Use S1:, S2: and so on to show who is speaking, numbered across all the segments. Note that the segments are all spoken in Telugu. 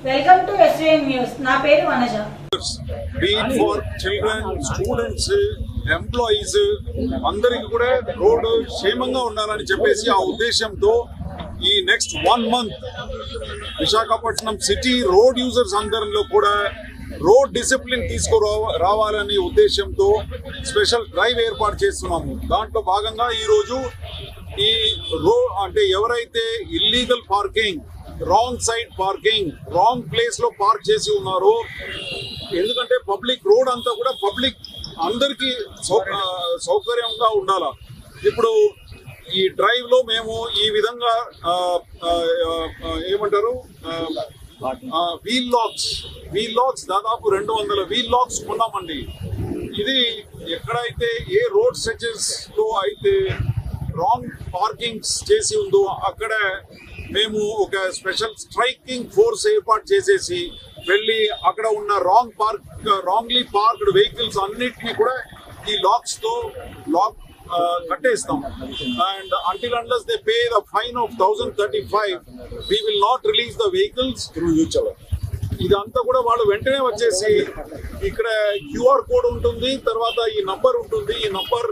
S1: Welcome to SVN news. నా పేరు Vanaja.
S2: Be it for children, students, employees అందరికి కూడా రోడ్డు క్షేమంగా ఉండాలని చెప్పేసి ఆ ఉద్దేశంతో ఈ next 1 month Visakhapatnam city road users అందరిలో కూడా రోడ్ డిసిప్లిన్ రావాలనే ఉద్దేశంతో స్పెషల్ డ్రైవ్ ఏర్పాటు చేస్తున్నాము. దాంట్లో భాగంగా ఈరోజు ఈ అంటే ఎవరైతే illegal parking, wrong side parking, wrong place లో పార్క్ చేసి ఉన్నారో, ఎందుకంటే పబ్లిక్ రోడ్ అంతా కూడా పబ్లిక్ అందరికీ సౌకర్యంగా ఉండాలా. ఇప్పుడు ఈ డ్రైవ్ లో మేము ఈ విధంగా ఏమంటారు వీల్ లాక్స్ దాదాపు 200 వీల్ లాక్స్ కొన్నామండి. ఇది ఎక్కడైతే ఏ రోడ్ స్ట్రెచెస్ లో అయితే రాంగ్ పార్కింగ్స్ చేసి ఉందో అక్కడ మేము ఒక స్పెషల్ స్ట్రైకింగ్ ఫోర్స్ ఏర్పాటు చేసేసి వెళ్ళి అక్కడ ఉన్న రాంగ్లీ పార్క్డ్ వెహికల్స్ అన్నిటినీ కూడా ఈ లాక్స్ తో కట్టేస్తాం. And until unless they pay the fine of 1035 we will not release the vehicles through future. ఇదంతా కూడా వాళ్ళు వెంటనే వచ్చేసి ఇక్కడ QR కోడ్ ఉంటుంది, తర్వాత ఈ నంబర్ ఉంటుంది, ఈ నంబర్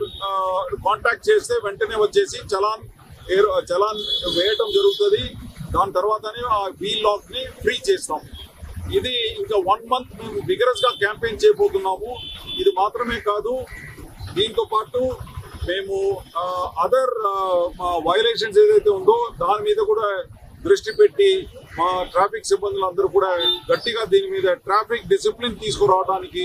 S2: కాంటాక్ట్ చేస్తే వెంటనే వచ్చేసి చలాన్ వేయటం జరుగుతుంది. దాని తర్వాతనే ఆ వీల్ లాక్ ని ఫ్రీ చేస్తాం. ఇది ఇంకా 1 month మేము విగరస్ గా క్యాంపెయిన్ చేయబోతున్నాము. ఇది మాత్రమే కాదు, దీంతో పాటు మేము అదర్ వైలేషన్స్ ఏదైతే ఉందో దాని మీద కూడా దృష్టి పెట్టి మా ట్రాఫిక్ సిబ్బందులు అందరూ కూడా గట్టిగా దీని మీద ట్రాఫిక్ డిసిప్లిన్ తీసుకురావడానికి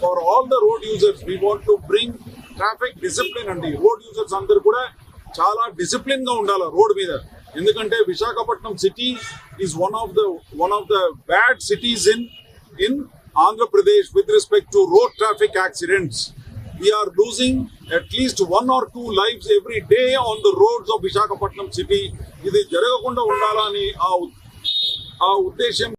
S2: for all the road users we want to bring traffic discipline అండి. రోడ్ యూజర్స్ అందరూ కూడా చాలా డిసిప్లిన్ గా ఉండాలి రోడ్ మీద. ఎందుకంటే Visakhapatnam city is one of the bad cities in Andhra Pradesh with respect to road traffic accidents. We are losing at least 1 or 2 lives every day on the roads of Visakhapatnam city. ఇది జరగకుండా ఉండాలని ఆ ఉద్దేశం